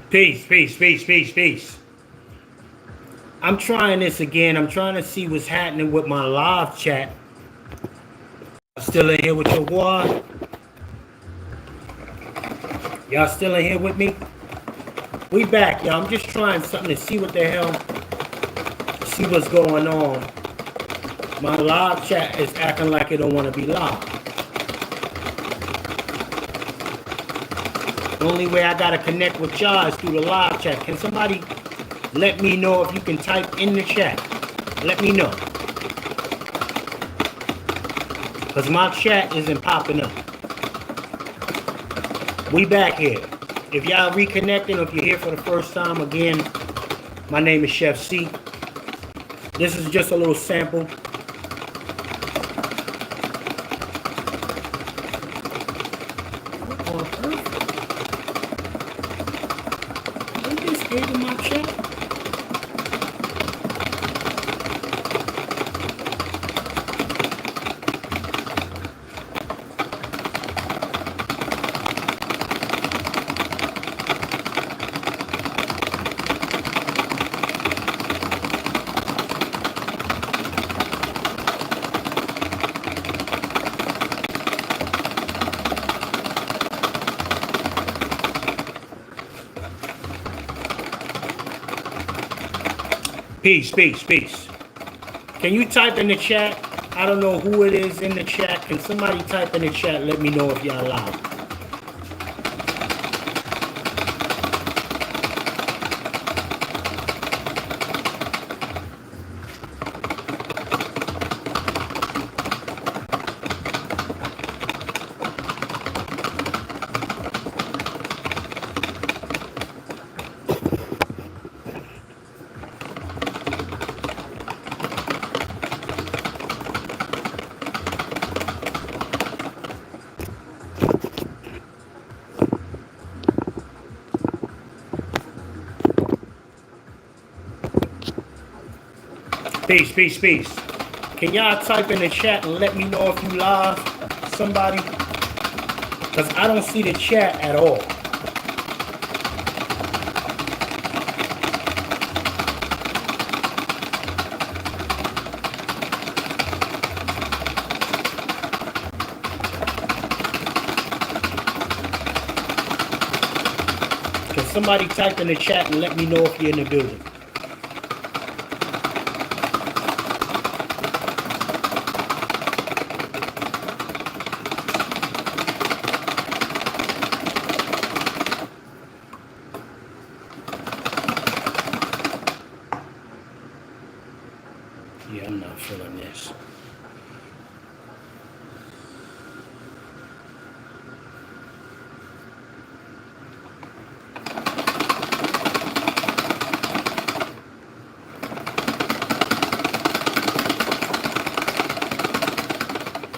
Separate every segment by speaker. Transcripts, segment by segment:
Speaker 1: Peace, peace, peace, peace, peace. I'm trying this again. I'm trying to see what's happening with my live chat. Still in here with your wad? Y'all still in here with me? We back, y'all. I'm just trying something to see what the hell, see what's going on. My live chat is acting like it don't want to be live. The only way I gotta connect with y'all is through the live chat. Can somebody let me know if you can type in the chat? Let me know. Because my chat isn't popping up. We back here. If y'all reconnecting or if you're here for the first time, again, my name is Chef C. This is just a little sample. What on earth? What is this in my chat? Peace, peace, peace. Can you type in the chat? I don't know who it is in the chat. Can somebody type in the chat? Let me know if y'all live. Peace, peace, peace. Can y'all type in the chat and let me know if you live, somebody? Because I don't see the chat at all. Can somebody type in the chat and let me know if you're in the building? Yeah, I'm not feeling this.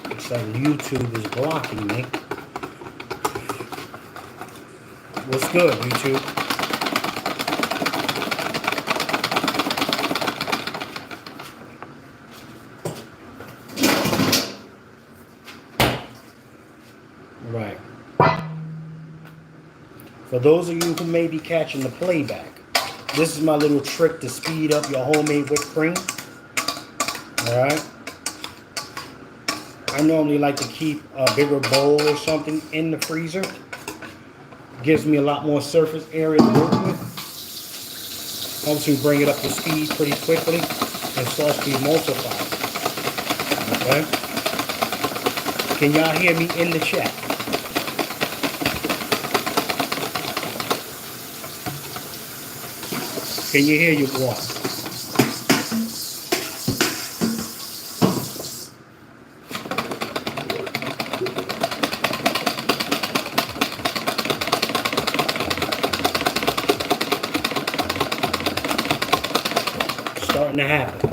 Speaker 1: Looks like YouTube is blocking me. What's good, YouTube? Right. For those of you who may be catching the playback, this is my little trick to speed up your homemade whipped cream. Alright. I normally like to keep a bigger bowl or something in the freezer. Gives me a lot more surface area to work with. Helps me bring it up to speed pretty quickly and starts to emulsify. Okay? Can y'all hear me in the chat? Can you hear your boy? Starting to happen.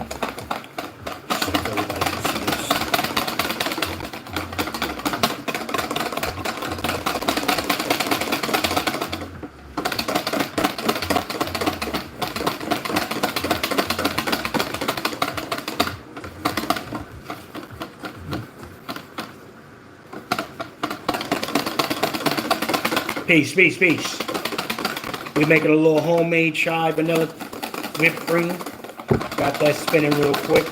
Speaker 1: Peace, peace, peace. We're making a little homemade chai vanilla whipped cream. Got that spinning real quick.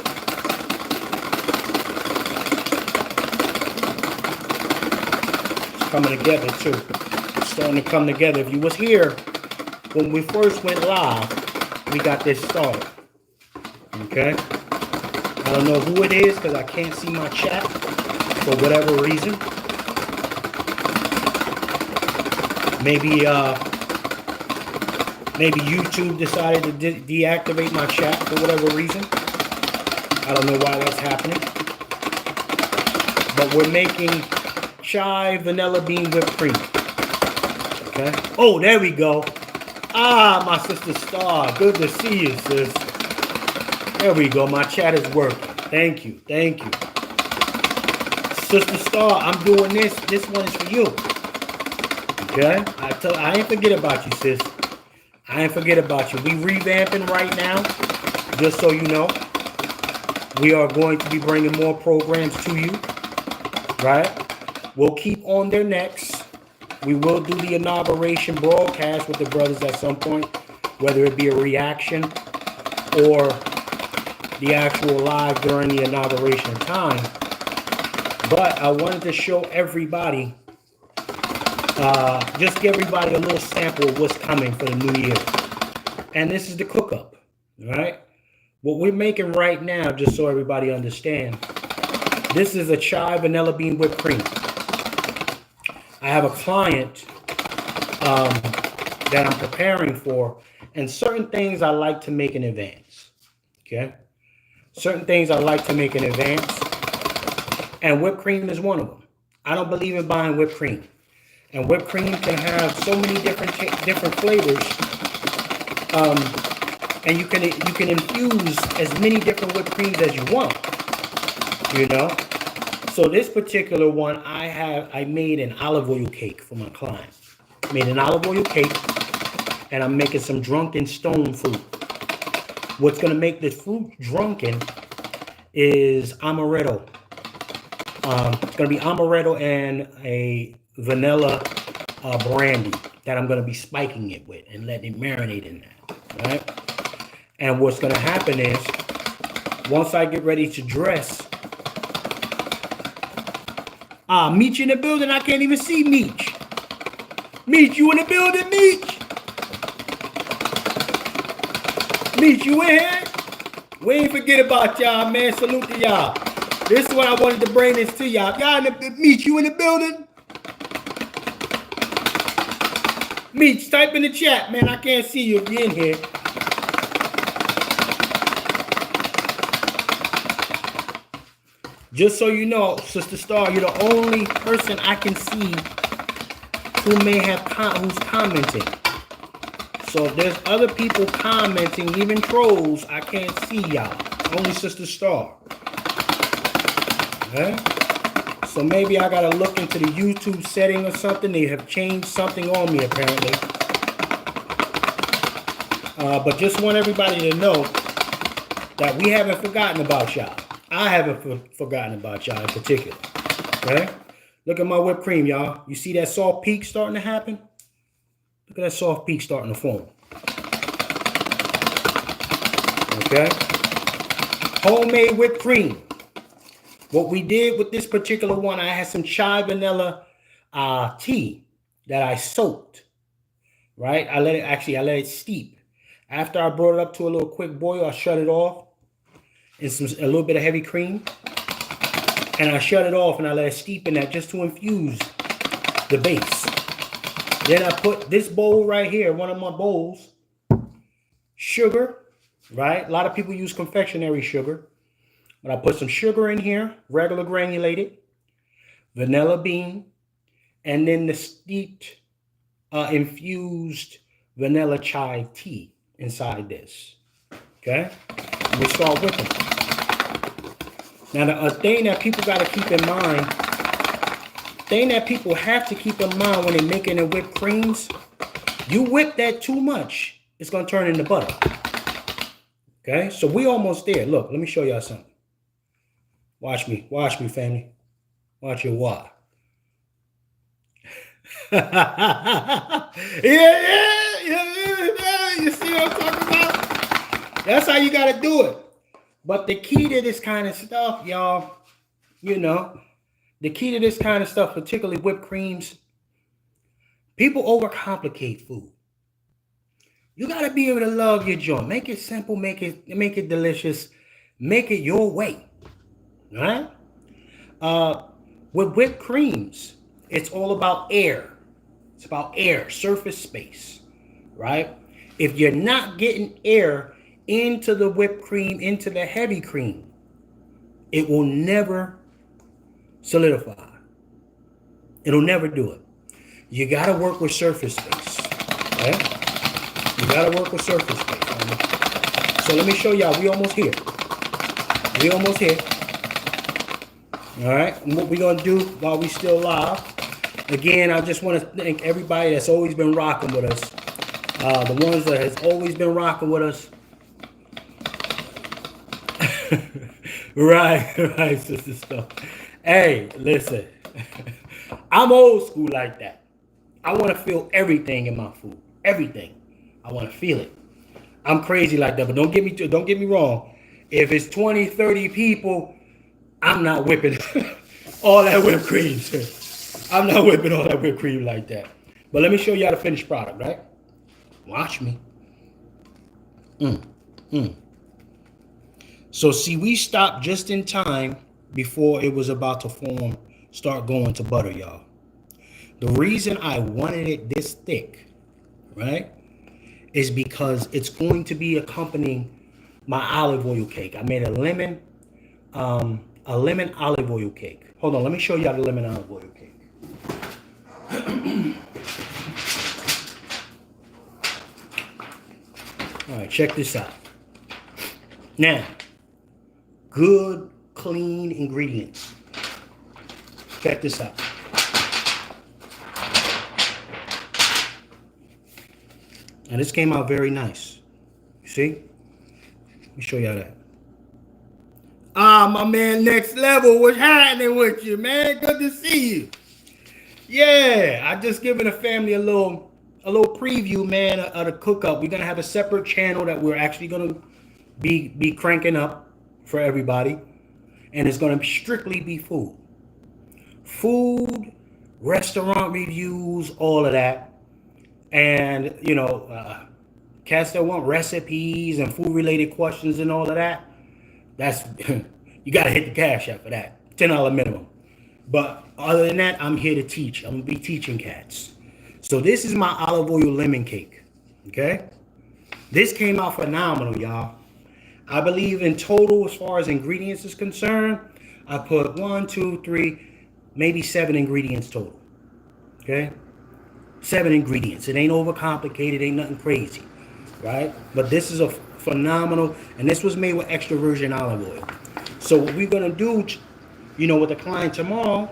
Speaker 1: It's coming together too. It's starting to come together. If you was here when we first went live, we got this started. Okay? I don't know who it is because I can't see my chat for whatever reason. Maybe YouTube decided to deactivate my chat for whatever reason. I don't know why that's happening. But we're making chai vanilla bean whipped cream. Okay. Oh, there we go. Ah, my sister Star. Good to see you, sis. There we go. My chat is working. Thank you. Thank you. Sister Star, I'm doing this. This one is for you. Okay? I ain't forget about you, sis. I ain't forget about you. We revamping right now, just so you know. We are going to be bringing more programs to you, right? We'll keep on their necks. We will do the inauguration broadcast with the brothers at some point, whether it be a reaction or the actual live during the inauguration time. But I wanted to show everybody, just give everybody a little sample of what's coming for the new year. And this is the cook up, right? What we're making right now, just so everybody understands, this is a chai vanilla bean whipped cream. I have a client that I'm preparing for, and certain things I like to make in advance, okay? Certain things I like to make in advance, and whipped cream is one of them. I don't believe in buying whipped cream. And whipped cream can have so many different flavors, and you can infuse as many different whipped creams as you want. You know, so this particular one, I made an olive oil cake for my client. Made an olive oil cake, and I'm making some drunken stone fruit. What's gonna make this fruit drunken is amaretto. It's gonna be amaretto and a vanilla brandy that I'm going to be spiking it with and letting it marinate in that, right? And what's going to happen is, once I get ready to dress, Meech in the building. I can't even see Meech. Meech, you in the building, Meech? Meech, you in here? We ain't forget about y'all, man. Salute to y'all. This is why I wanted to bring this to y'all. Y'all, Meech, you in the building? Meech, type in the chat, man. I can't see you if you're in here. Just so you know, Sister Star, you're the only person I can see who may have who's commenting. So if there's other people commenting, even trolls, I can't see y'all. Only Sister Star. Okay? So maybe I gotta look into the YouTube setting or something. They have changed something on me apparently. But just want everybody to know that we haven't forgotten about y'all. I haven't forgotten about y'all in particular. Okay? Look at my whipped cream, y'all. You see that soft peak starting to happen? Look at that soft peak starting to form. Okay? Homemade whipped cream. What we did with this particular one, I had some chai vanilla tea that I soaked, right? I let it steep. After I brought it up to a little quick boil, I shut it off in a little bit of heavy cream. And I shut it off and I let it steep in that just to infuse the base. Then I put this bowl right here, one of my bowls, sugar, right? A lot of people use confectionery sugar. But I put some sugar in here, regular granulated, vanilla bean, and then the steeped, infused vanilla chai tea inside this. Okay? And we start whipping. Now, a thing that people got to keep in mind, thing that people have to keep in mind when they're making their whipped creams, you whip that too much, it's going to turn into butter. Okay? So we almost there. Look, let me show y'all something. Watch me, family. Watch your what? yeah. That's how you got to do it. But the key to this kind of stuff, y'all, you know, the key to this kind of stuff, particularly whipped creams, people overcomplicate food. You got to be able to love your joint. Make it simple, make it delicious, make it your way. Right? With whipped creams, it's all about air. It's about air, surface space, right? If you're not getting air into the whipped cream, into the heavy cream, it will never solidify. It'll never do it. You got to work with surface space, okay? You got to work with surface space. So let me show y'all. We almost here. We almost here. All right. And what we're going to do while we still live, again, I just want to thank everybody that's always been rocking with us. The ones that has always been rocking with us. Right, sister stuff. Hey, listen. I'm old school like that. I want to feel everything in my food. Everything. I want to feel it. I'm crazy like that, but don't get me wrong. If it's 20, 30 people, I'm not whipping all that whipped cream. I'm not whipping all that whipped cream like that. But let me show y'all the finished product, right? Watch me. So see, we stopped just in time before it was about to start going to butter, y'all. The reason I wanted it this thick, right, is because it's going to be accompanying my olive oil cake. I made a lemon olive oil cake. Hold on, let me show y'all the lemon olive oil cake. All right, check this out. Now, good, clean ingredients. Check this out. And this came out very nice. You see? Let me show y'all that. Ah, my man, Next Level, what's happening with you, man? Good to see you. Yeah, I just given the family a little preview, man, of the cook up. We're gonna have a separate channel that we're actually gonna be cranking up for everybody, and it's gonna strictly be food, restaurant reviews, all of that, and you know, cats that want recipes and food related questions and all of that. That's you gotta hit the cash app for that. $10 minimum. But other than that, I'm here to teach. I'm gonna be teaching cats. So this is my olive oil lemon cake. Okay? This came out phenomenal, y'all. I believe in total, as far as ingredients is concerned, I put 1, 2, 3, maybe 7 ingredients total. Okay? 7 ingredients. It ain't overcomplicated, ain't nothing crazy. Right? But this is a phenomenal, and this was made with extra virgin olive oil. So what we're gonna do, you know, with the client tomorrow,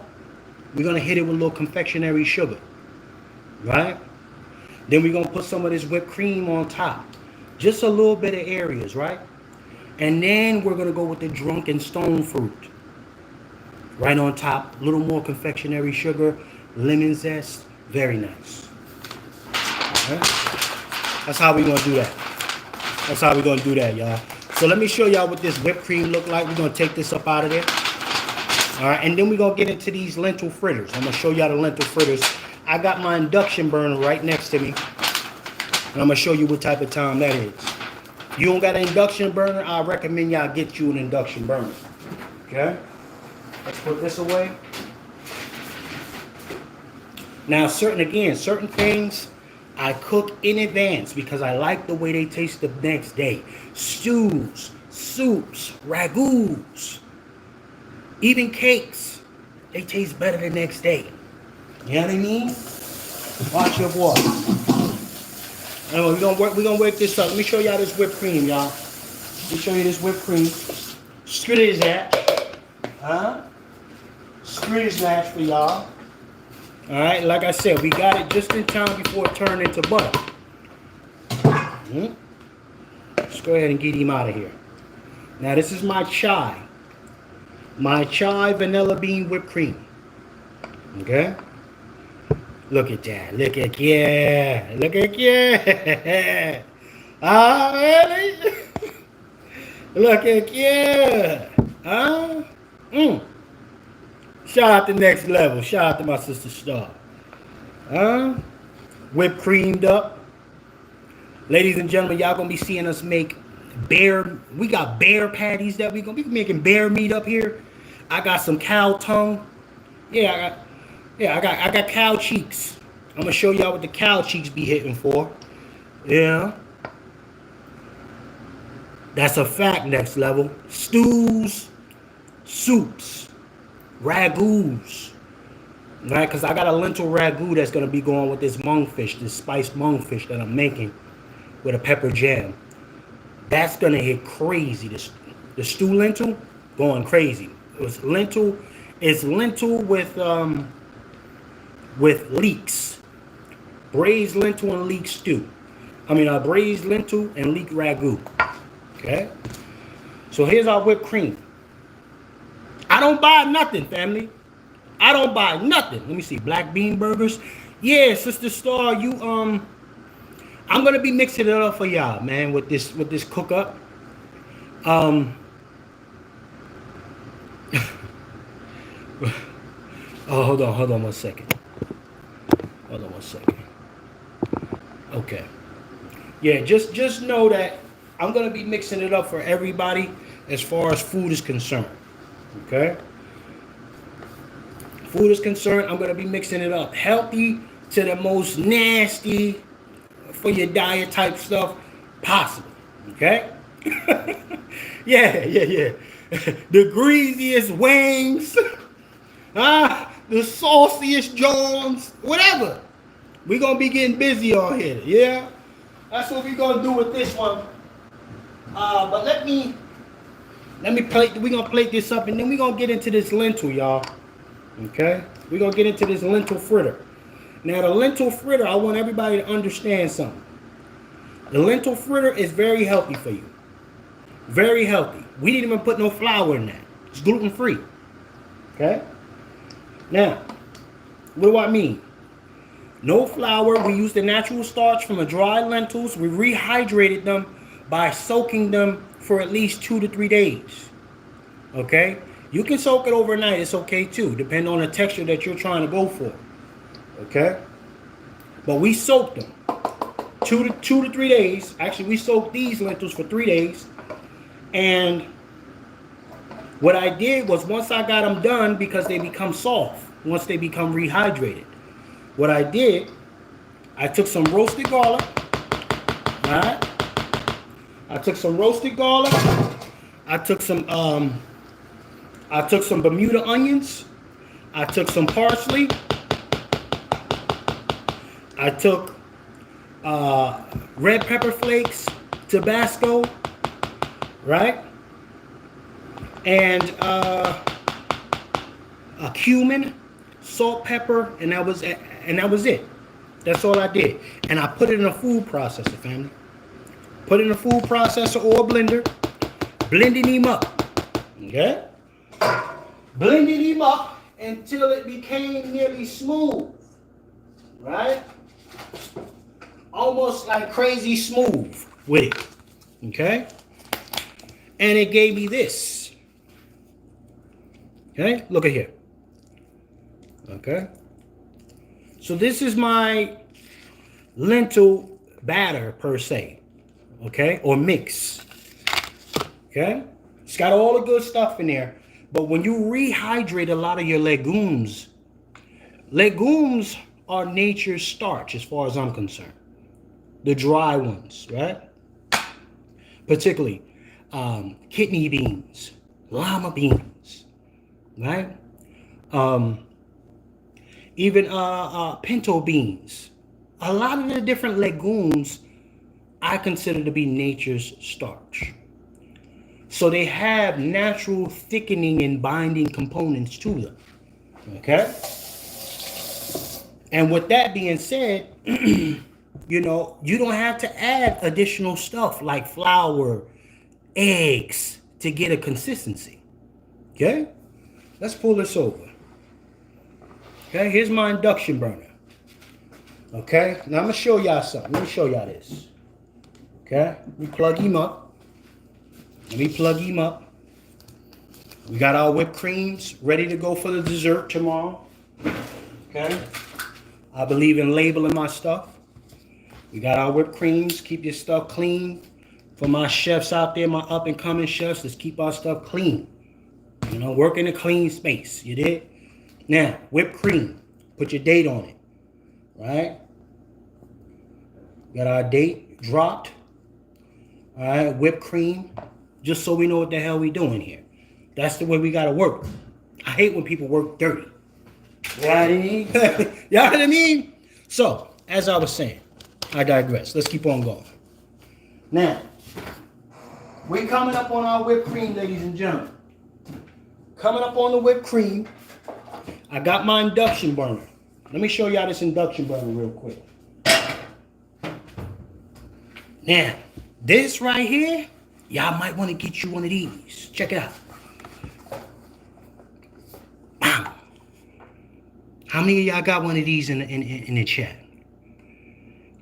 Speaker 1: we're gonna hit it with a little confectionery sugar, right? Then we're gonna put some of this whipped cream on top, just a little bit of areas, right? And then we're gonna go with the drunken stone fruit, right on top. A little more confectionery sugar, lemon zest, very nice. Okay? That's how we're gonna do that. That's how we're gonna do that, y'all. So let me show y'all what this whipped cream look like. We're gonna take this up out of there. All right, and then we're gonna get into these lentil fritters. I'm gonna show y'all the lentil fritters. I got my induction burner right next to me, and I'm gonna show you what type of time that is. You don't got an induction burner, I recommend y'all get you an induction burner. Okay? Let's put this away. Now, certain things I cook in advance because I like the way they taste the next day. Stews, soups, ragouts, even cakes, they taste better the next day. You know what I mean? Watch your boy. Anyway, we're gonna work this up. Let me show y'all this whipped cream, y'all. Let me show you this whipped cream. Scritty that. Scritty that for y'all. Alright, like I said, we got it just in time before it turned into butter. Let's go ahead and get him out of here. Now this is my chai. My chai vanilla bean whipped cream. Okay? Look at that. Look at yeah. Look at yeah. Ah, really? Look at, yeah. Huh? Mm. Shout out to Next Level. Shout out to my sister Star. Huh? Whipped creamed up. Ladies and gentlemen, y'all gonna be seeing us make bear. We got bear patties that we gonna be making bear meat up here. I got some cow tongue. Yeah, I got cow cheeks. I'm gonna show y'all what the cow cheeks be hitting for. Yeah. That's a fact. Next Level. Stews, soups, ragouts. Right? Because I got a lentil ragu that's gonna be going with this monkfish, this spiced monkfish that I'm making with a pepper jam. That's gonna hit crazy. The stew lentil going crazy. It's lentil with leeks. Braised lentil and leek stew. Braised lentil and leek ragu. Okay? So here's our whipped cream. I don't buy nothing, family. I don't buy nothing. Let me see. Black bean burgers. Yeah, Sister Star, I'm gonna be mixing it up for y'all, man, with this cook up. Oh, hold on 1 second. Hold on 1 second. Okay. Yeah, just know that I'm gonna be mixing it up for everybody as far as food is concerned. Okay? Food is concerned, I'm gonna be mixing it up. Healthy to the most nasty for your diet type stuff possible. Okay? Yeah. The greasiest wings. The sauciest Jones. Whatever. We're gonna be getting busy on here. Yeah? That's what we're gonna do with this one. But let me plate. We're gonna plate this up and then we're gonna get into this lentil, y'all. Okay? We're gonna get into this lentil fritter. Now the lentil fritter, I want everybody to understand something. The lentil fritter is very healthy for you. Very healthy. We didn't even put no flour in that. It's gluten free. Okay? Now, what do I mean? No flour. We use the natural starch from the dried lentils. We rehydrated them by soaking them for at least 2 to 3 days. Okay? You can soak it overnight. It's okay too, depending on the texture that you're trying to go for. Okay? But we soaked them 2 to 3 days. Actually, we soaked these lentils for 3 days. And what I did was once I got them done, because they become soft once they become rehydrated, what I did, I took some roasted garlic. All right? I took some roasted garlic. I took some Bermuda onions. I took some parsley. I took red pepper flakes, Tabasco, right? And a cumin, salt, pepper, and that was it. That's all I did. And I put it in a food processor, family. Put it in a food processor or a blender. Blending him up. Okay? Blending him up until it became nearly smooth. Right? Almost like crazy smooth with it. Okay? And it gave me this. Okay? Look at here. Okay? So this is my lentil batter per se. Okay? Or mix. Okay? It's got all the good stuff in there. But when you rehydrate a lot of your legumes are nature's starch as far as I'm concerned. The dry ones, right? Particularly kidney beans, lima beans, right? Even pinto beans. A lot of the different legumes I consider to be nature's starch. So they have natural thickening and binding components to them. Okay? And with that being said, you don't have to add additional stuff like flour, eggs to get a consistency. Okay? Let's pull this over. Okay, here's my induction burner. Okay, now I'm going to show y'all something. Let me show y'all this. Okay, we plug him up. Let me plug him up. We got our whipped creams ready to go for the dessert tomorrow. Okay? I believe in labeling my stuff. We got our whipped creams. Keep your stuff clean. For my chefs out there, my up-and-coming chefs, let's keep our stuff clean. You know, work in a clean space. You did? Now, whipped cream. Put your date on it. Right? Got our date dropped. All right, whipped cream. Just so we know what the hell we doing here. That's the way we gotta work. I hate when people work dirty. You know what I mean? You know what I mean? So, as I was saying, I digress. Let's keep on going. Now, we're coming up on our whipped cream, ladies and gentlemen. Coming up on the whipped cream, I got my induction burner. Let me show y'all this induction burner real quick. Now, this right here, y'all might want to get you one of these. Check it out. Wow. How many of y'all got one of these in the chat?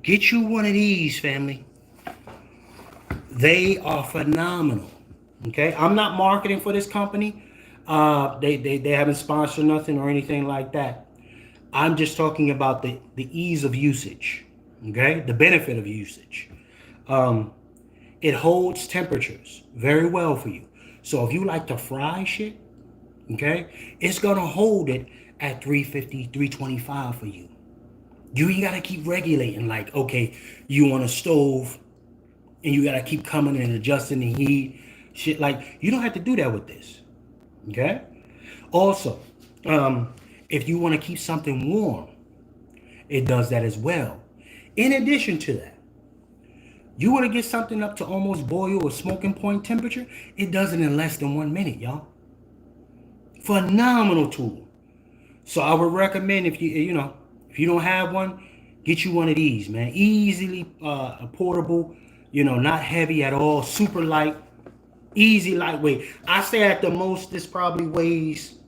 Speaker 1: Get you one of these, family. They are phenomenal. Okay, I'm not marketing for this company. They haven't sponsored nothing or anything like that. I'm just talking about the ease of usage. Okay, the benefit of usage. It holds temperatures very well for you. So if you like to fry shit, okay, it's gonna hold it at 350, 325 for you. You ain't gotta keep regulating like, okay, you on a stove and you gotta keep coming and adjusting the heat, shit. Like, you don't have to do that with this, okay? Also, if you wanna keep something warm, it does that as well. In addition to that, you wanna get something up to almost boil or smoking point temperature, it does it in less than 1 minute, y'all. Phenomenal tool. So I would recommend, if you don't have one, get you one of these, man. Easily portable, not heavy at all, super light, easy, lightweight. I say at the most, this probably weighs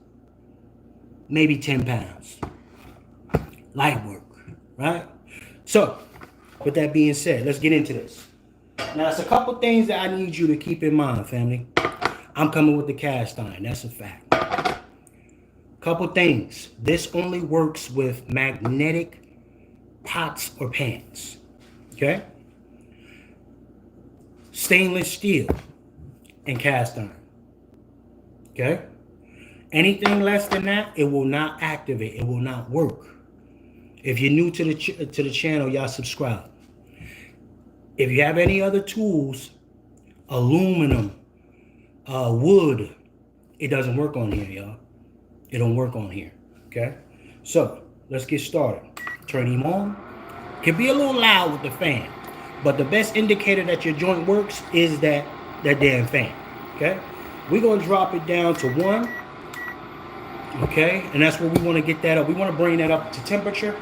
Speaker 1: maybe 10 pounds. Light work, right? So, with that being said, let's get into this. Now, it's a couple things that I need you to keep in mind, family. I'm coming with the cast iron. That's a fact. Couple things. This only works with magnetic pots or pans. Okay? Stainless steel and cast iron. Okay? Anything less than that, it will not activate. It will not work. If you're new to the channel, y'all subscribe. If you have any other tools, aluminum, wood, it doesn't work on here, y'all. It don't work on here, okay? So, let's get started. Turn him on. Can be a little loud with the fan, but the best indicator that your joint works is that damn fan, okay? We're going to drop it down to 1, okay? And that's where we want to get that up. We want to bring that up to temperature,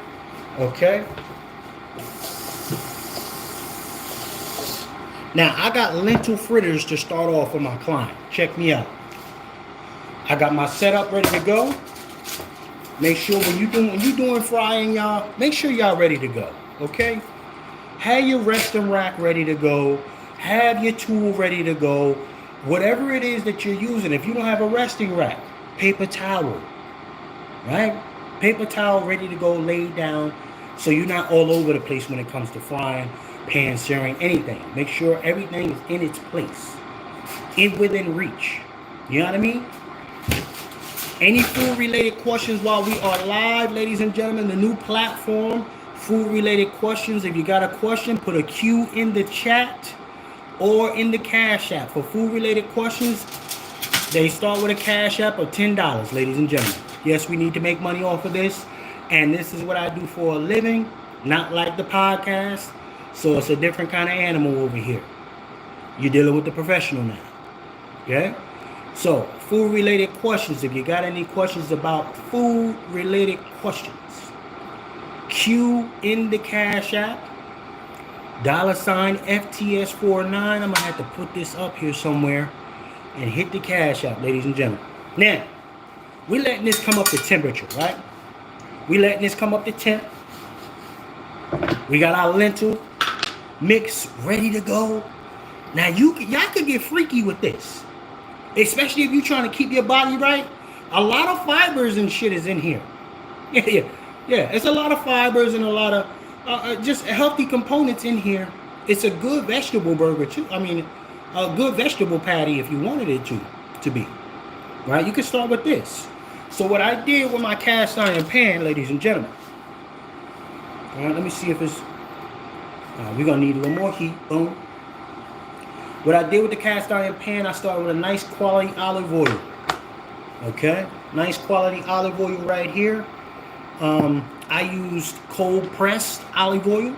Speaker 1: okay? Now, I got lentil fritters to start off with my client. Check me out. I got my setup ready to go. Make sure when you doing frying, y'all, make sure y'all ready to go, okay? Have your resting rack ready to go. Have your tool ready to go. Whatever it is that you're using, if you don't have a resting rack, paper towel, right? Paper towel ready to go, laid down, so you're not all over the place when it comes to frying, pan searing, anything. Make sure everything is in its place, within reach. You know what I mean? Any food-related questions while we are live, ladies and gentlemen, the new platform, food-related questions. If you got a question, put a Q in the chat or in the Cash App. For food-related questions, they start with a Cash App of $10, ladies and gentlemen. Yes, we need to make money off of this, and this is what I do for a living, not like the podcast, so it's a different kind of animal over here. You're dealing with the professional now, okay? So, food-related questions. If you got any questions about food-related questions, Q in the Cash App, $ FTS49. I'm going to have to put this up here somewhere and hit the Cash App, ladies and gentlemen. Now, we're letting this come up to temperature, right? We're letting this come up to temp. We got our lentil mix ready to go. Now y'all could get freaky with this, especially if you're trying to keep your body right. A lot of fibers and shit is in here. Yeah. It's a lot of fibers and a lot of just healthy components in here. It's a good vegetable burger too. I mean, a good vegetable patty if you wanted it to be. Right? You can start with this. So what I did with my cast iron pan, ladies and gentlemen. All right, let me see if it's. We're gonna need a little more heat. Boom. What I did with the cast iron pan, I started with a nice quality olive oil. Okay, nice quality olive oil right here. I used cold pressed olive oil.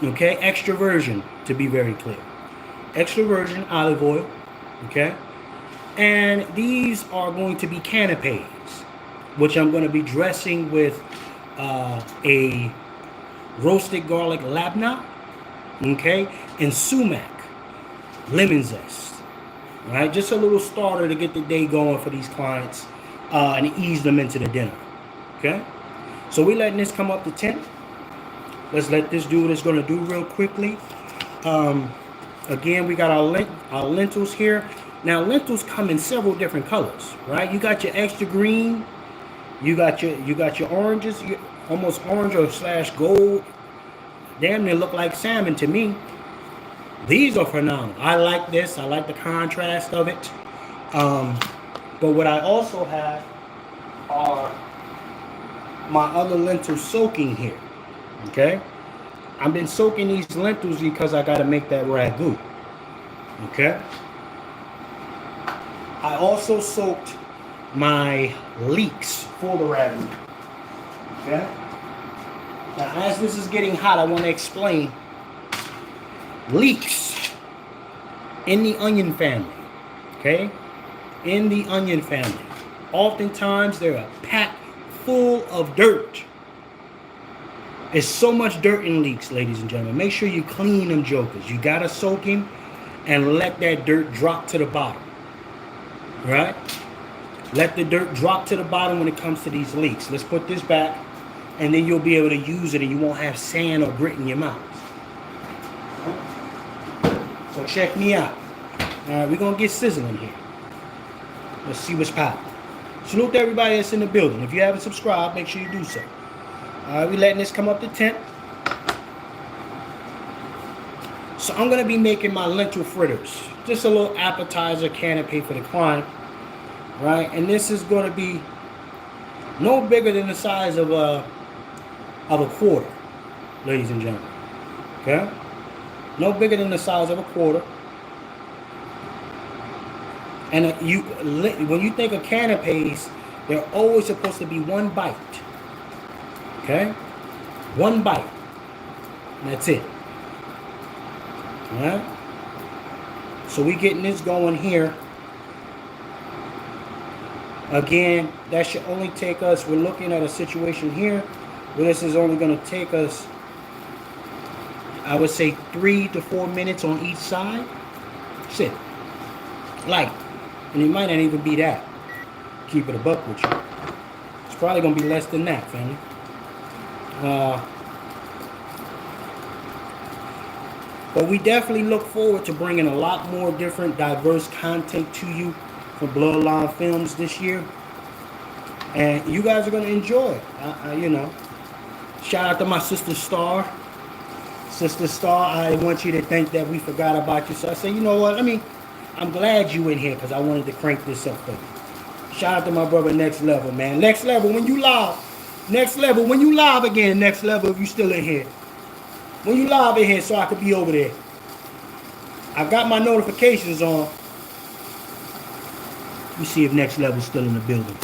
Speaker 1: Okay, extra virgin to be very clear. Extra virgin olive oil. Okay, and these are going to be canapes, which I'm going to be dressing with a roasted garlic labna, okay, and sumac, lemon zest. All right, just a little starter to get the day going for these clients and ease them into the dinner. Okay, so we're letting this come up to 10. Let's let this do what it's going to do real quickly. Again, we got our lentils here. Now, lentils come in several different colors, right? You got your extra green, you got your oranges, almost orange or slash gold. Damn near look like salmon to me. These are phenomenal. I like this. I like the contrast of it. But what I also have are my other lentils soaking here. Okay? I've been soaking these lentils because I got to make that ragu. Okay? I also soaked my leeks for the ragu. Okay? Now, as this is getting hot, I want to explain leeks in the onion family. Okay? In the onion family. Oftentimes, they're packed full of dirt. There's so much dirt in leeks, ladies and gentlemen. Make sure you clean them jokers. You got to soak him and let that dirt drop to the bottom. Right? Let the dirt drop to the bottom when it comes to these leeks. Let's put this back, and then you'll be able to use it and you won't have sand or grit in your mouth. So check me out. All right, we're going to get sizzling here. Let's see what's popping. Salute to everybody that's in the building. If you haven't subscribed, make sure you do so. All right, we're letting this come up to 10. So I'm going to be making my lentil fritters. Just a little appetizer canapé for the client. Right? And this is going to be no bigger than the size of a quarter, ladies and gentlemen. Okay? No bigger than the size of a quarter. And when you think of canapes, they're always supposed to be one bite. Okay? One bite. And that's it. Alright? So we're getting this going here. Again, that should only take us, we're looking at a situation here where this is only going to take us, I would say 3 to 4 minutes on each side. Sit. Light. And it might not even be that. Keep it a buck with you. It's probably going to be less than that, family. But we definitely look forward to bringing a lot more different, diverse content to you from Bloodline Films this year. And you guys are going to enjoy it. You know. Shout out to my sister Star. Sister Star, I want you to think that we forgot about you. So I say, you know what? I'm glad you in here because I wanted to crank this up for you. Shout out to my brother Next Level, man. Next Level, when you live. Next Level, when you live again. Next Level, if you still in here. When you live in here so I could be over there. I got my notifications on. Let me see if Next Level's still in the building.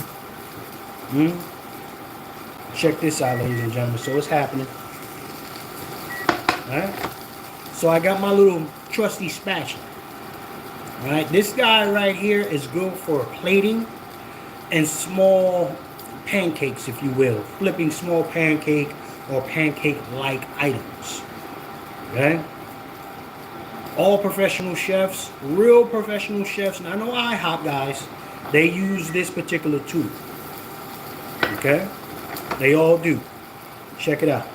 Speaker 1: Check this out, ladies and gentlemen. So it's happening. Alright. So I got my little trusty spatula. Alright. This guy right here is good for plating and small pancakes, if you will. Flipping small pancake or pancake-like items. Okay? All professional chefs, real professional chefs, and I know IHOP guys, they use this particular tool. Okay? They all do. Check it out.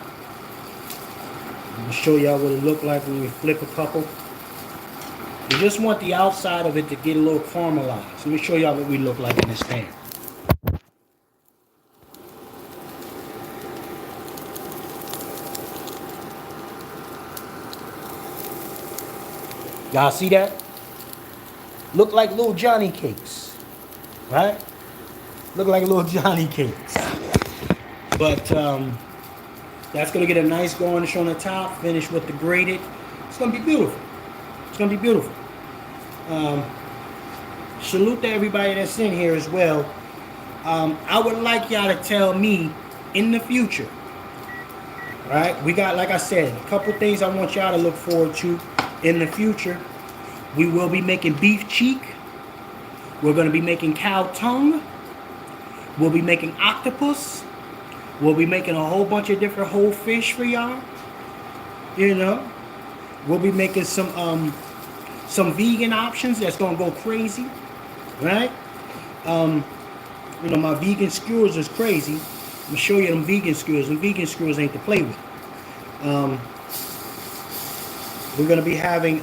Speaker 1: I'm going to show y'all what it looked like when we flip a couple. You just want the outside of it to get a little caramelized. Let me show y'all what we look like in this pan. Y'all see that? Look like little Johnny cakes, right? Look like little Johnny cakes. But that's gonna get a nice garnish on the top. Finish with the grated. It's gonna be beautiful. It's gonna be beautiful. Salute to everybody that's in here as well. I would like y'all to tell me in the future. Right? We got, like I said, a couple things I want y'all to look forward to in the future. We will be making beef cheek. We're going to be making cow tongue. We'll be making octopus. We'll be making a whole bunch of different whole fish for y'all. You know, we'll be making some vegan options that's going to go crazy, right? You know, my vegan skewers is crazy. I'm going to show you them vegan skewers. And vegan skewers ain't to play with. We're going to be having,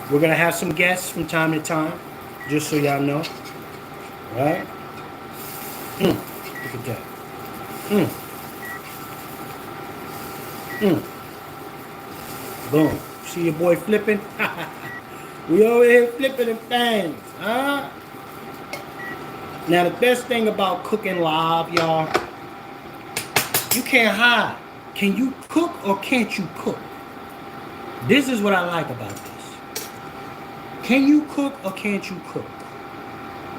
Speaker 1: we're going to have some guests from time to time, just so y'all know. Right? Look at that. Boom. See your boy flipping? We over here flipping them things, huh? Now, the best thing about cooking live, y'all, you can't hide. Can you cook or can't you cook? This is what I like about this. Can you cook or can't you cook?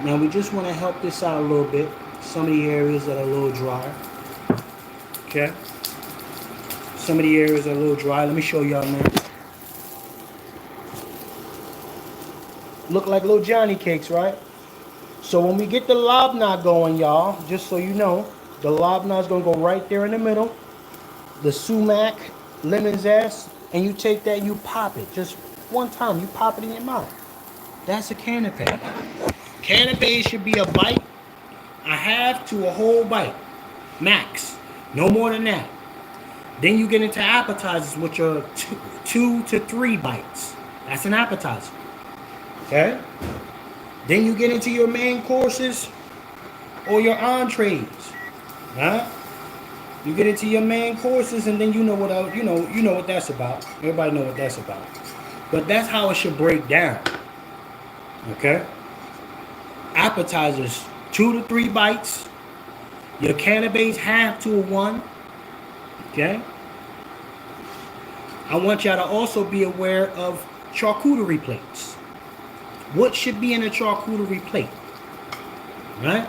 Speaker 1: Now, we just want to help this out a little bit. Some of the areas that are a little drier. Okay? Some of the areas are a little dry. Let me show y'all now. Look like little Johnny cakes, right? So when we get the labna going, y'all, just so you know, the labna is going to go right there in the middle. The sumac, lemon zest, and you take that, you pop it. Just one time, you pop it in your mouth. That's a canapé. Canapé should be a bite, a half to a whole bite, max. No more than that. Then you get into appetizers, which are 2 to 3 bites. That's an appetizer. Okay? Then you get into your main courses or your entrees. Huh? You get into your main courses, and then you know what what that's about. Everybody know what that's about. But that's how it should break down. Okay? Appetizers, 2 to 3 bites. Your canapés, half to a 1. Okay? I want y'all to also be aware of charcuterie plates. What should be in a charcuterie plate? Right?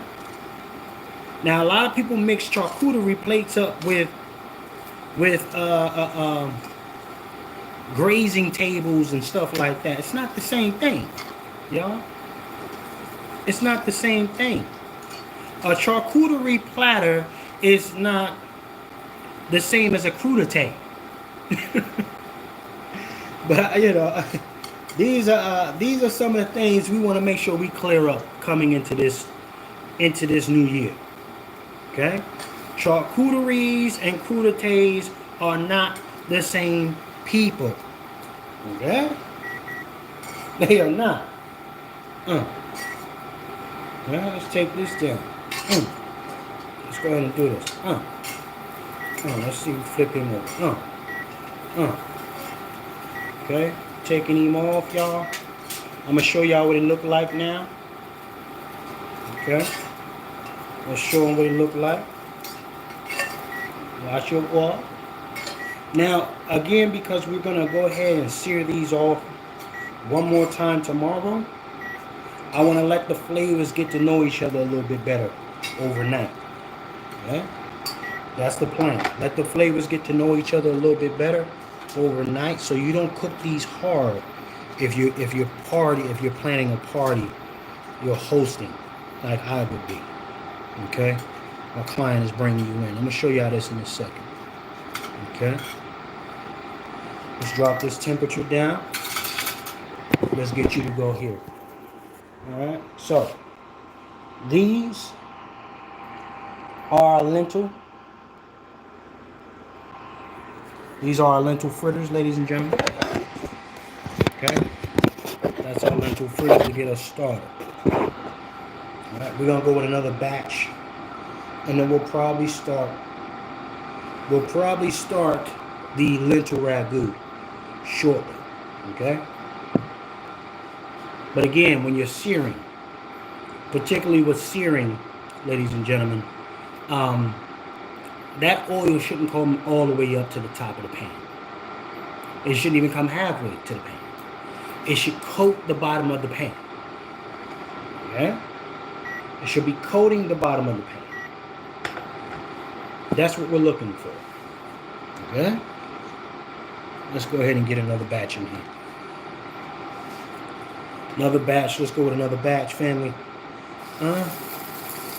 Speaker 1: Now, a lot of people mix charcuterie plates up with grazing tables and stuff like that. It's not the same thing, y'all. It's not the same thing. A charcuterie platter is not the same as a crudité. But you know, these are some of the things we want to make sure we clear up coming into this new year. Okay? Charcuteries and crudités are not the same people. Okay? They are not. Well, let's take this down. Let's go ahead and do this. Let's see, flip him over. Okay? Taking him off, y'all. I'm gonna show y'all what it look like now. Okay? Let's show them what it look like. Watch your oil. Now, again, because we're gonna go ahead and sear these off one more time tomorrow, I want to let the flavors get to know each other a little bit better overnight. Okay? That's the plan. Let the flavors get to know each other a little bit better overnight, so you don't cook these hard. If you're planning a party, you're hosting, like I would be. Okay? My client is bringing you in. I'm gonna show y'all this in a second. Okay? Let's drop this temperature down. Let's get you to go here. Alright? So, these are our lentil. These are our lentil fritters, ladies and gentlemen. Okay? That's our lentil fritter to get us started. Alright, we're gonna go with another batch. And then we'll probably start the lentil ragu shortly. Okay? But again, when you're searing, particularly with searing, ladies and gentlemen, that oil shouldn't come all the way up to the top of the pan. It shouldn't even come halfway to the pan. It should coat the bottom of the pan. Okay? It should be coating the bottom of the pan. That's what we're looking for. Okay? Let's go ahead and get another batch in here. Another batch. Let's go with another batch, family.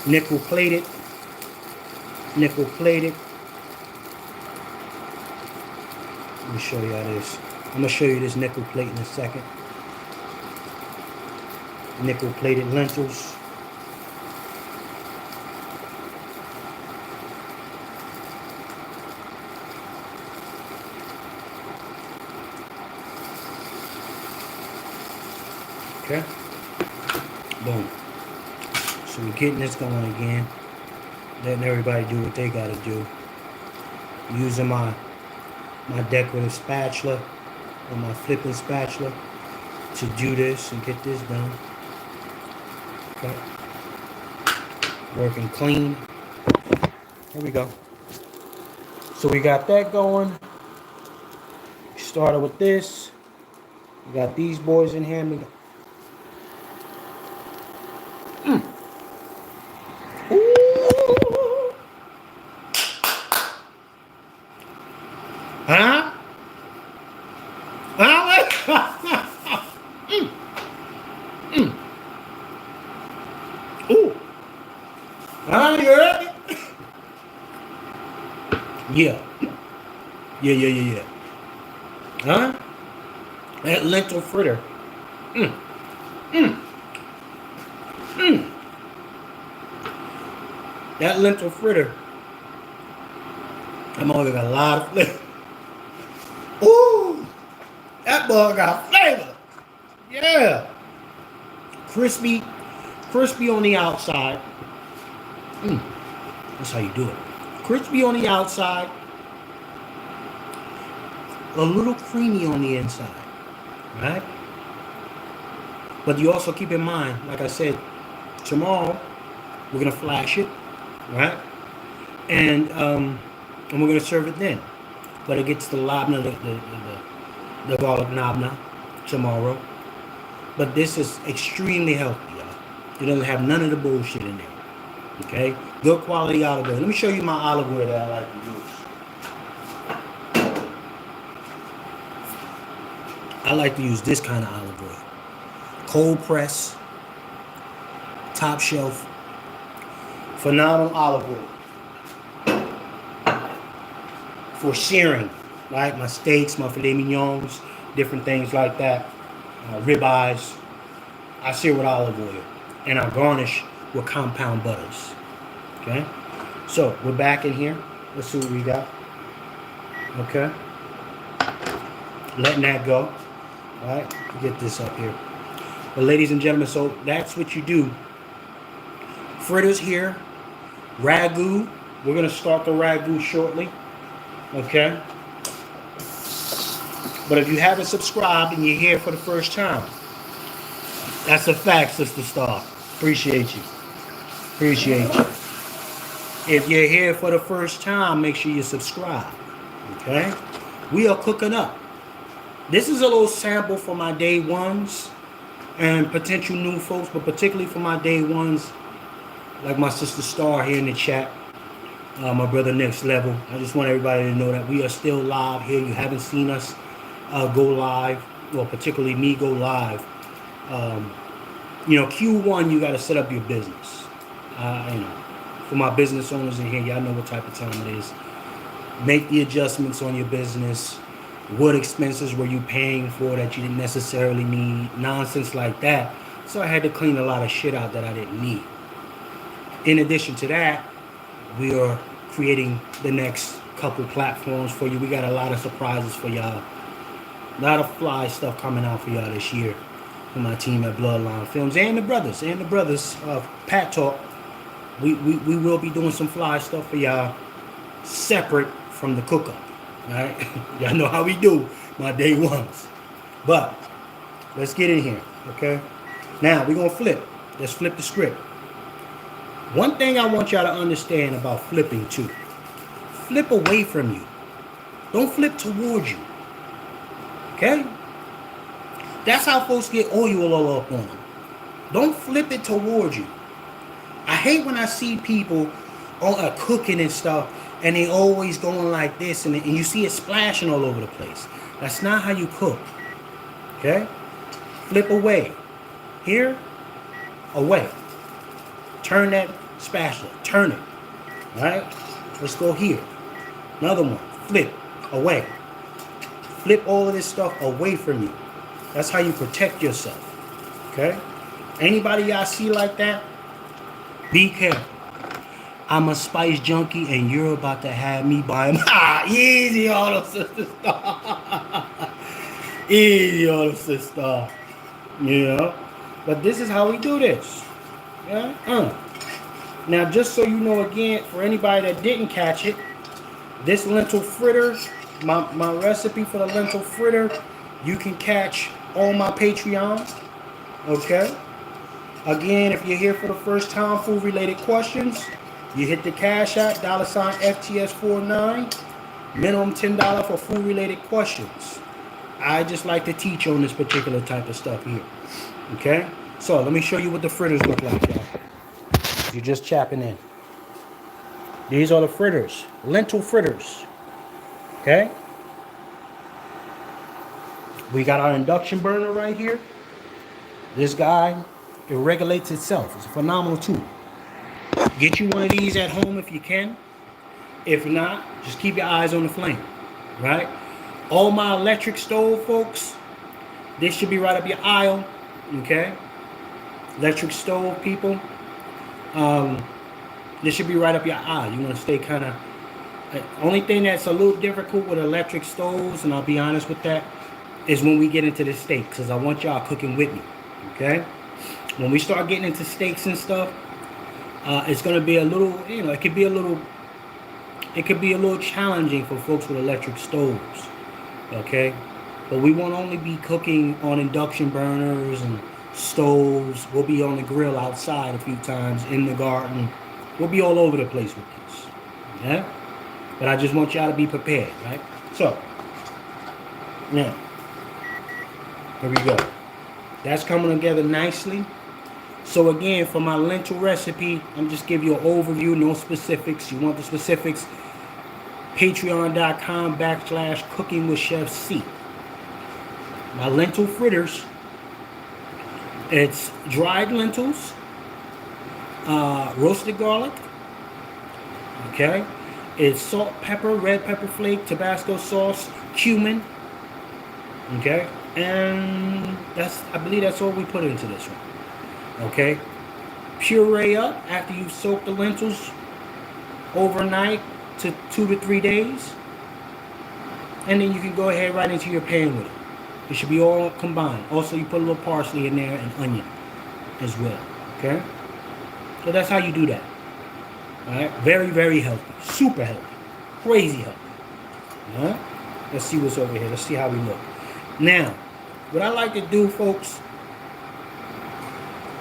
Speaker 1: Nickel plated. Nickel plated. Let me show you how this. I'm going to show you this nickel plate in a second. Nickel plated lentils. Okay. Boom. So we're getting this going again. Letting everybody do what they gotta do. Using my decorative spatula or my flipping spatula to do this and get this done. Okay. Working clean. Here we go. So we got that going. We started with this. We got these boys in here. Huh? Ooh. Huh? You heard me? Yeah. Yeah. Huh? That lentil fritter. That lentil fritter. I'm only got a lot of flavor. Ooh, that bug got flavor. Yeah. Crispy on the outside. That's how you do it. Crispy on the outside. A little creamy on the inside. Right? But you also keep in mind, like I said, tomorrow we're gonna flash it, right? And we're gonna serve it then. But it gets the labna, the garlic nabna tomorrow. But this is extremely healthy, y'all. It doesn't have none of the bullshit in there. Okay? Good quality olive oil. Let me show you my olive oil that I like to use. I like to use this kind of olive oil. Cold press, top shelf, phenomenal olive oil. For searing, right? My steaks, my filet mignons, different things like that. Ribeyes. I sear with olive oil. And I garnish with compound butters. Okay? So, we're back in here. Let's see what we got. Okay? Letting that go. Alright? Get this up here. But ladies and gentlemen, so that's what you do. Fritters here. Ragu. We're going to start the ragu shortly. Okay? But if you haven't subscribed and you're here for the first time, that's a fact, Sister Star. Appreciate you. If you're here for the first time, make sure you subscribe. Okay? We are cooking up. This is a little sample for my day ones and potential new folks, but particularly for my day ones, like my Sister Star here in the chat. My brother Next Level. I just want everybody to know that we are still live here. You haven't seen us go live, well, particularly me go live. Q1, you got to set up your business. For my business owners in here, y'all know what type of time it is. Make the adjustments on your business. What expenses were you paying for that you didn't necessarily need? Nonsense like that. So I had to clean a lot of shit out that I didn't need. In addition to that, we are creating the next couple platforms for you. We got a lot of surprises for y'all. A lot of fly stuff coming out for y'all this year from my team at Bloodline Films and the brothers of Pat Talk. We will be doing some fly stuff for y'all separate from the cook-up. All right? Y'all know how we do my day ones. But let's get in here, okay? Now, we're going to flip. Let's flip the script. One thing I want y'all to understand about flipping, too. Flip away from you. Don't flip towards you. Okay? That's how folks get oil all up on them. Don't flip it towards you. I hate when I see people cooking and stuff, and they always going like this, and you see it splashing all over the place. That's not how you cook. Okay? Flip away. Here, away. Turn that spatula. Turn it. Alright? Let's go here. Another one. Flip. Away. Flip all of this stuff away from you. That's how you protect yourself. Okay? Anybody y'all see like that? Be careful. I'm a spice junkie and you're about to have me buying. Easy on the sister star. Easy on the sister star. You know? But this is how we do this. Yeah? Now, just so you know again, for anybody that didn't catch it, this lentil fritter, my recipe for the lentil fritter, you can catch on my Patreon. Okay? Again, if you're here for the first time, food-related questions, you hit the Cash App, $FTS49, minimum $10 for food-related questions. I just like to teach on this particular type of stuff here. Okay? So, let me show you what the fritters look like, y'all. You're just chapping in. These are the fritters. Lentil fritters. Okay? We got our induction burner right here. This guy, it regulates itself. It's a phenomenal tool. Get you one of these at home if you can. If not, just keep your eyes on the flame. Right? All my electric stove, folks, this should be right up your aisle. Okay? Electric stove, people. This should be right up your aisle. You want to stay kind of... Only thing that's a little difficult with electric stoves, and I'll be honest with that, is when we get into the steaks, because I want y'all cooking with me. Okay? When we start getting into steaks and stuff, it's going to be a little, it could be a little challenging for folks with electric stoves. Okay? But we won't only be cooking on induction burners and stoves. We'll be on the grill outside a few times, in the garden. We'll be all over the place with this. Yeah? But I just want y'all to be prepared, right? So, now, here we go. That's coming together nicely. So again, for my lentil recipe, I'm just giving you an overview, no specifics. You want the specifics, patreon.com/cookingwithchefc. My lentil fritters, it's dried lentils, roasted garlic, okay? It's salt, pepper, red pepper flake, Tabasco sauce, cumin, okay? And I believe that's all we put into this one. Okay, puree up after you've soaked the lentils overnight to 2 to 3 days, and then you can go ahead right into your pan with it. It should be all combined. Also, you put a little parsley in there and onion as well. Okay, so that's how you do that. All right, very, very healthy, super healthy, crazy healthy. All right, let's see what's over here. Let's see how we look. Now, what I like to do, folks,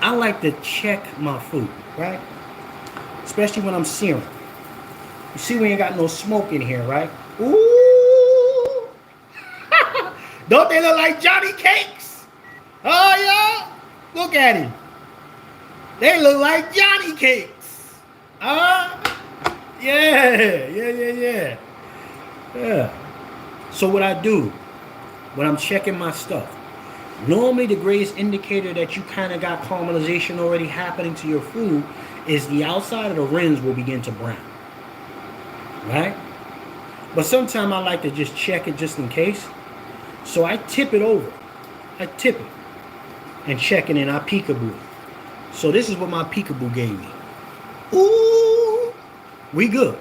Speaker 1: I like to check my food, right? Especially when I'm searing. You see we ain't got no smoke in here, right? Ooh! Don't they look like Johnny Cakes? Oh, yeah? Look at him. They look like Johnny Cakes. Yeah. So what I do, when I'm checking my stuff, normally the greatest indicator that you kind of got caramelization already happening to your food is the outside of the rims will begin to brown. Right? But sometimes I like to just check it just in case. So I tip it over. I tip it and check it, and I peekaboo. So this is what my peekaboo gave me. Ooh, we good.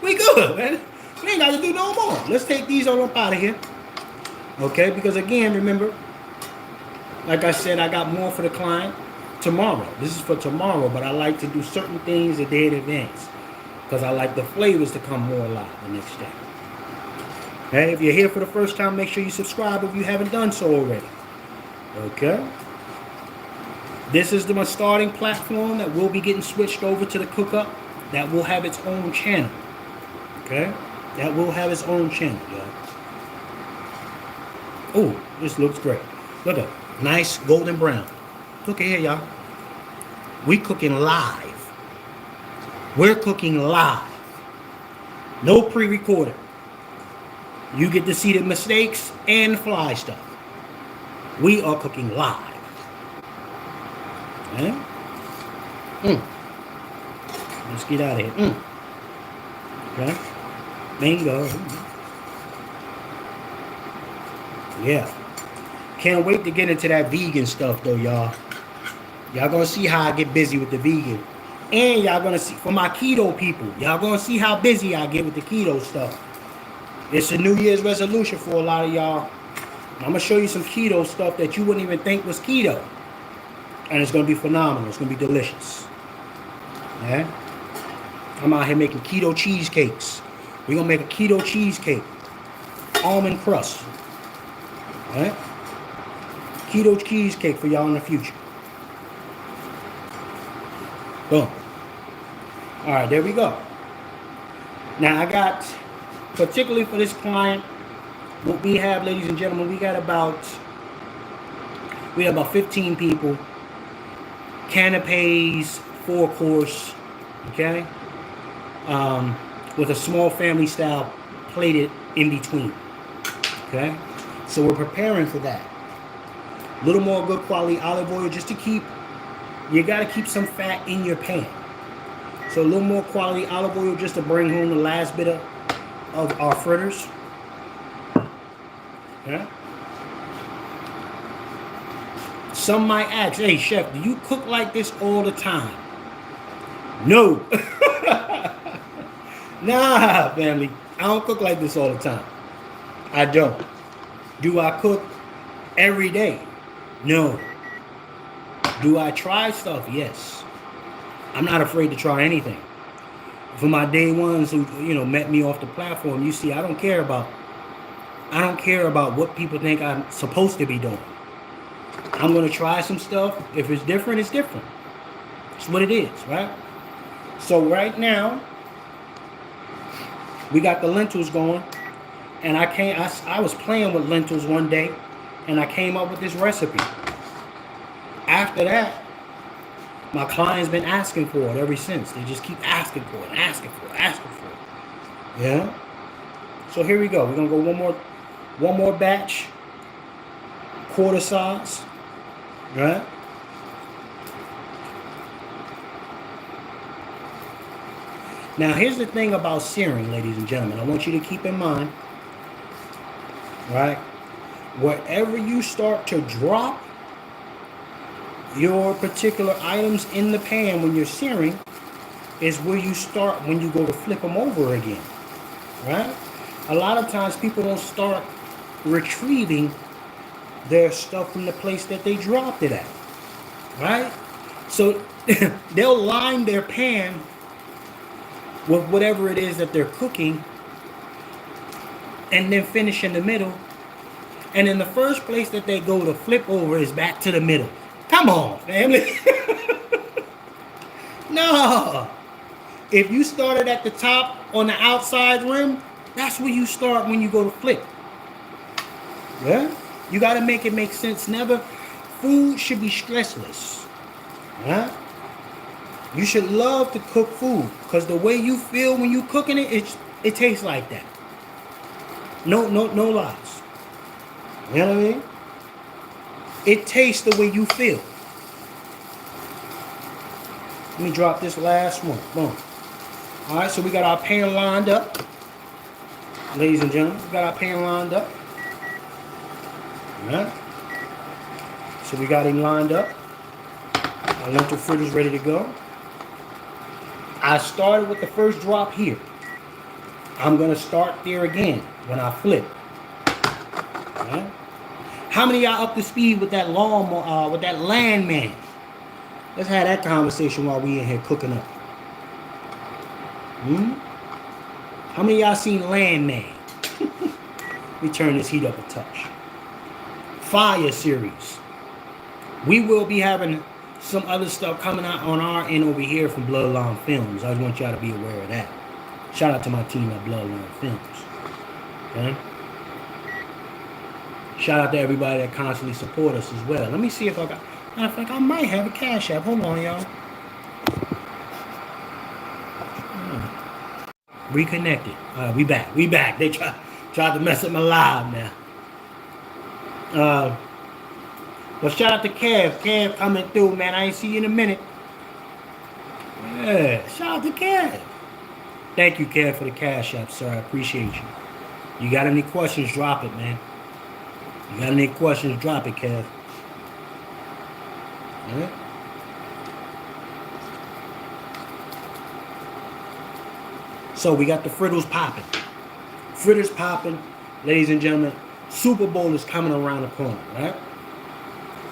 Speaker 1: We good, man. We ain't got to do no more. Let's take these all up out of here. Okay, because again, remember, like I said, I got more for the client tomorrow. This is for tomorrow, but I like to do certain things a day in advance because I like the flavors to come more alive the next day. Okay, if you're here for the first time, make sure you subscribe if you haven't done so already. Okay. This is my starting platform that will be getting switched over to the Cook-Up. That will have its own channel. Okay? That will have its own channel, y'all. Oh, this looks great. Look at it. Nice golden brown. Look at here, y'all. We cooking live. We're cooking live. No pre-recorded. You get to see the mistakes and the fly stuff. We are cooking live. Okay? Let's get out of here. Okay? Bingo. Yeah. Can't wait to get into that vegan stuff though, y'all. Y'all gonna see how I get busy with the vegan. And y'all gonna see, for my keto people, y'all gonna see how busy I get with the keto stuff. It's a New Year's resolution for a lot of y'all. I'm gonna show you some keto stuff that you wouldn't even think was keto. And it's gonna be phenomenal. It's gonna be delicious. Okay? I'm out here making keto cheesecakes. We're gonna make a keto cheesecake. Almond crust. Alright? Keto cheesecake for y'all in the future. Boom. Alright, there we go. Now I got, particularly for this client, what we have, ladies and gentlemen, we have about 15 people. Canapes, 4-course, okay? With a small family style plated in between, okay? So we're preparing for that. A little more good quality olive oil just to keep, you gotta keep some fat in your pan. So a little more quality olive oil just to bring home the last bit of our fritters. Okay? Some might ask, hey chef, do you cook like this all the time? No. Nah, family. I don't cook like this all the time. I don't. Do I cook every day? No. Do I try stuff? Yes. I'm not afraid to try anything. For my day ones who, met me off the platform, you see, I don't care about what people think I'm supposed to be doing. I'm going to try some stuff. If it's different, it's different. It's what it is, right? So right now, we got the lentils going. And I was playing with lentils one day, and I came up with this recipe. After that, my client's been asking for it ever since. They just keep asking for it, asking for it, asking for it. Yeah? So here we go. We're going to go one more batch. Quarter size. Right? Now, here's the thing about searing, ladies and gentlemen. I want you to keep in mind, right? Wherever you start to drop your particular items in the pan when you're searing is where you start when you go to flip them over again, right? A lot of times people don't start retrieving their stuff from the place that they dropped it at, right? So they'll line their pan with whatever it is that they're cooking and then finish in the middle. And in the first place that they go to flip over is back to the middle. Come on, family. No. If you started at the top on the outside rim, that's where you start when you go to flip. Yeah? You got to make it make sense. Never. Food should be stressless. Right? You should love to cook food because the way you feel when you cooking it tastes like that. No lies. You know what I mean? It tastes the way you feel. Let me drop this last one. Boom. All right, so we got our pan lined up. Ladies and gentlemen, we got our pan lined up. All right. So we got him lined up. Our lentil fritters ready to go. I started with the first drop here. I'm going to start there again when I flip. All right. How many of y'all up to speed with that lawn, with that landman? Let's have that conversation while we in here cooking up. How many of y'all seen Landman? Let me turn this heat up a touch. Fire series. We will be having some other stuff coming out on our end over here from Bloodline Films. I just want y'all to be aware of that. Shout out to my team at Bloodline Films. Okay? Shout out to everybody that constantly support us as well. Let me see if I got... Matter of fact, I might have a Cash App. Hold on, y'all. Reconnected. We back. We back. They tried to mess up my live now. Well, shout out to Kev. Kev coming through, man. I ain't see you in a minute. Yeah, shout out to Kev. Thank you, Kev, for the Cash App, sir. I appreciate you. You got any questions, drop it, man. You got any questions, drop it, Kev. All right. So we got the fritters popping. Fritters popping, ladies and gentlemen. Super Bowl is coming around the corner, right?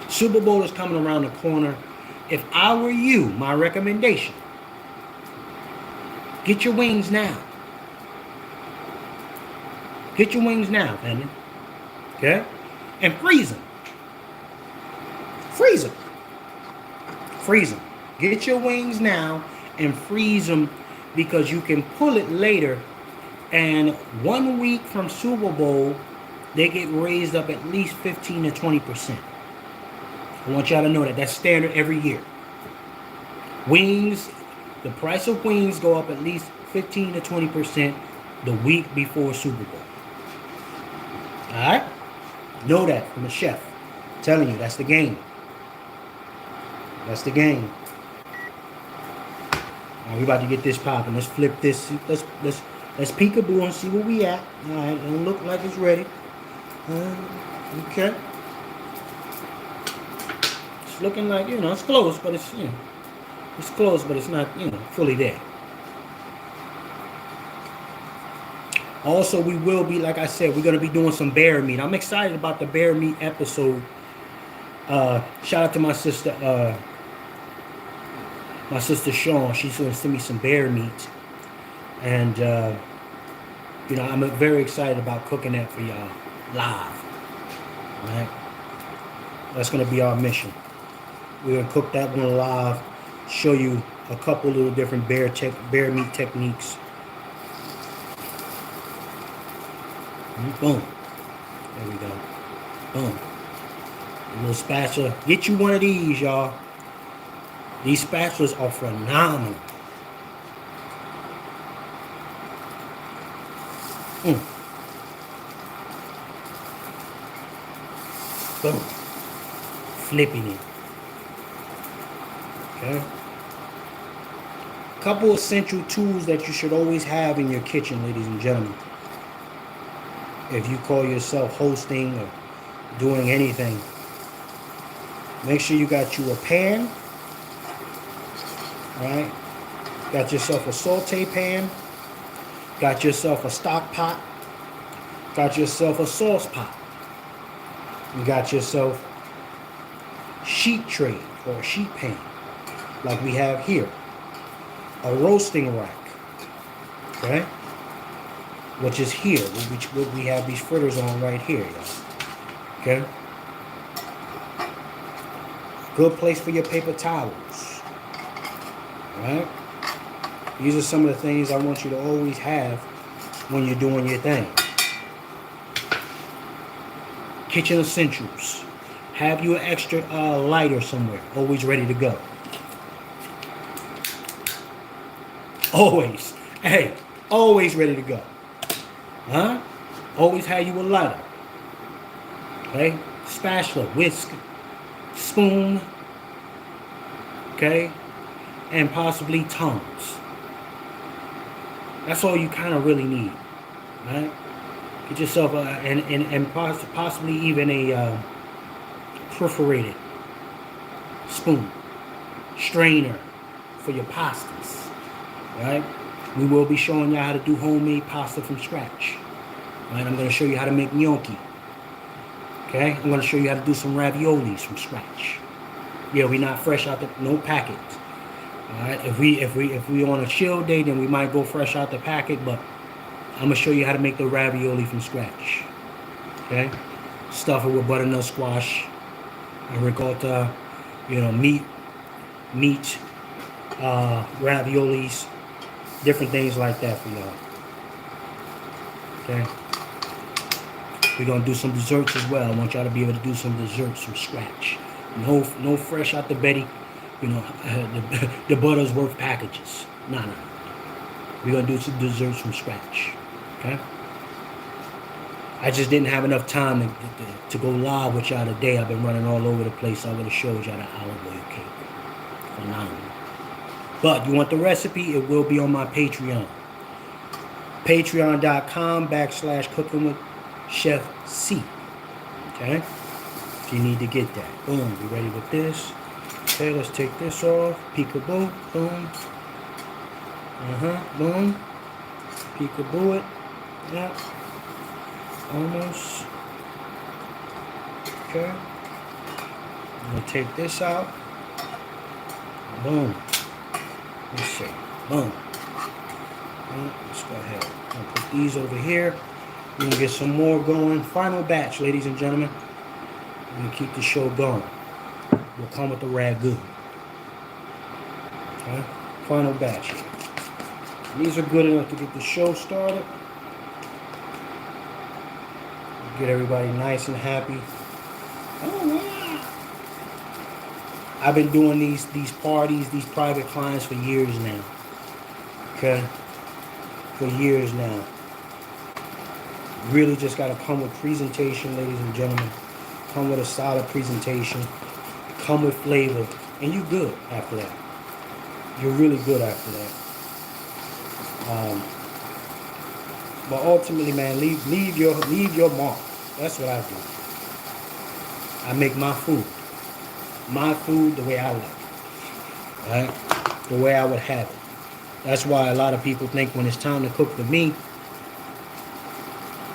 Speaker 1: Super Bowl is coming around the corner. If I were you, my recommendation, get your wings now. Get your wings now, family. Okay? And freeze them. Freeze them. Freeze them. Get your wings now and freeze them, because you can pull it later, and 1 week from Super Bowl, they get raised up at least 15 to 20%. I want y'all to know that that's standard every year. Wings, the price of wings go up at least 15 to 20% the week before Super Bowl. All right? Know that from the chef. I'm telling you, that's the game. That's the game. Right, we about to get this popping. Let's flip this. Let's peekaboo and see where we at. All right, it don't look like it's ready. Okay. It's looking like, it's close, but it's it's close, but it's not fully there. Also, we will be, like I said, we're gonna be doing some bear meat. I'm excited about the bear meat episode. Shout out to my sister. My sister Sean, she's going to send me some bear meat. And, I'm very excited about cooking that for y'all live. All right? That's going to be our mission. We're going to cook that one live, show you a couple little different bear meat techniques. Boom. There we go. Boom. A little spatula. Get you one of these, y'all. These spatulas are phenomenal. Boom. Flipping it. Okay. Couple essential tools that you should always have in your kitchen, ladies and gentlemen. If you call yourself hosting or doing anything, make sure you got you a pan. Right? Got yourself a saute pan. Got yourself a stock pot. Got yourself a sauce pot. You got yourself sheet tray or a sheet pan, like we have here. A roasting rack. Okay? Which is here. Which we have these fritters on right here, y'all. Okay? Good place for your paper towels. Right? These are some of the things I want you to always have when you're doing your thing. Kitchen essentials. Have you an extra lighter somewhere, always ready to go. Always. Hey, always ready to go. Huh? Always have you a lighter. Okay? Spatula, whisk, spoon. Okay? And possibly tongs. That's all you kind of really need, right? Get yourself and possibly even a perforated spoon, strainer for your pastas, right? We will be showing y'all how to do homemade pasta from scratch, right? I'm going to show you how to make gnocchi, Okay, I'm gonna show you how to do some raviolis from scratch. Yeah, we're not fresh out the no packets. All right, if we on a chill day, then we might go fresh out the packet. But I'm gonna show you how to make the ravioli from scratch. Okay, stuff it with butternut squash and ricotta. You know, meat, raviolis, different things like that for y'all. Okay. We're gonna do some desserts as well. I want y'all to be able to do some desserts from scratch. No fresh out the Betty, you know, the Buttersworth packages. No. We're gonna do some desserts from scratch. Okay. I just didn't have enough time to go live with y'all today. I've been running all over the place. I would have showed y'all the olive oil cake. Phenomenal. But you want the recipe? It will be on my Patreon. Patreon.com/cooking with Chef C. Okay? If you need to get that. Boom. You ready with this? Okay, let's take this off. Peekaboo. Boom. Boom. Peekaboo it. Yep. Almost. Okay. I'm going to take this out. Boom. Let's see. Boom. Let's go ahead. I'll put these over here. We're going to get some more going. Final batch, ladies and gentlemen. We're going to keep the show going. We'll come with the ragu. Okay? Final batch. These are good enough to get the show started. Get everybody nice and happy. Oh, yeah. I've been doing these parties, these private clients for years now. Okay? For years now. Really just got to come with presentation, ladies and gentlemen. Come with a solid presentation. Come with flavor. And you're good after that. You're really good after that. But ultimately, man, leave your mark. That's what I do. I make my food. My food the way I like it. Right? The way I would have it. That's why a lot of people think when it's time to cook for me,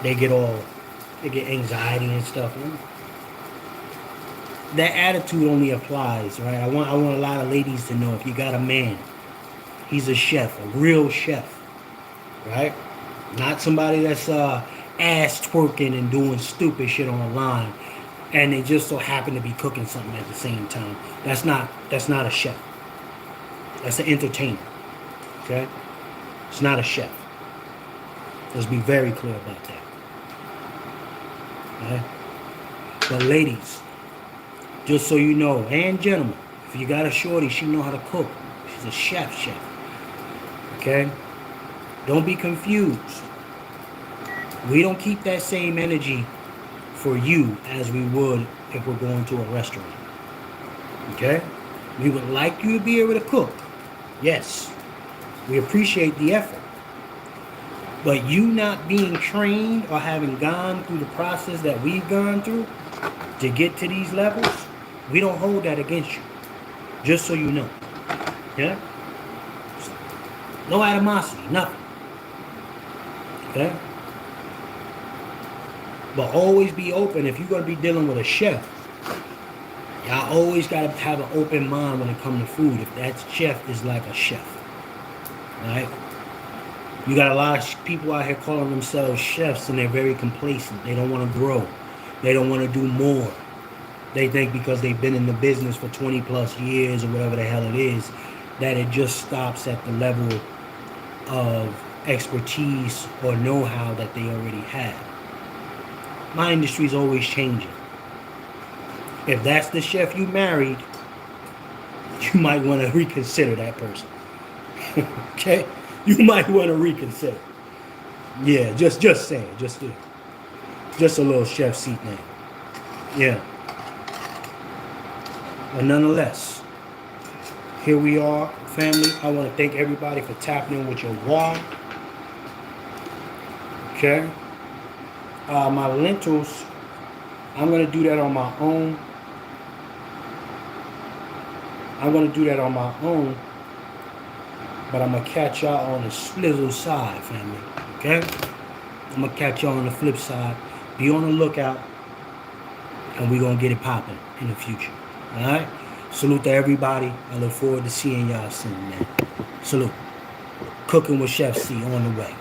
Speaker 1: they get anxiety and stuff. That attitude only applies, right? I want a lot of ladies to know if you got a man, he's a chef, a real chef, right? Not somebody that's ass twerking and doing stupid shit online, and they just so happen to be cooking something at the same time. That's not a chef. That's an entertainer. Okay? It's not a chef. Let's be very clear about that. Okay? But ladies, just so you know, and gentlemen, if you got a shorty, she know how to cook. She's a chef. Okay? Don't be confused. We don't keep that same energy for you as we would if we're going to a restaurant. Okay? We would like you to be able to cook. Yes. We appreciate the effort. But you not being trained or having gone through the process that we've gone through to get to these levels, we don't hold that against you. Just so you know. Yeah? No animosity, nothing. Okay? But always be open. If you're going to be dealing with a chef, y'all always got to have an open mind when it comes to food. If that chef is like a chef. Right? You got a lot of people out here calling themselves chefs and they're very complacent. They don't want to grow. They don't want to do more. They think because they've been in the business for 20 plus years or whatever the hell it is, that it just stops at the level of expertise or know-how that they already have. My industry is always changing. If that's the chef you married, you might want to reconsider that person. Okay? You might want to reconsider. Yeah, just saying. Just a little chef seat name. Yeah. But nonetheless, here we are, family. I want to thank everybody for tapping in with your why. Okay? My lentils, I'm going to do that on my own. But I'm going to catch y'all on the slizzle side, family. Okay? I'm going to catch y'all on the flip side. Be on the lookout. and we're going to get it popping in the future. All right? Salute to everybody. I look forward to seeing y'all soon, man. Salute. Cooking with Chef C on the way.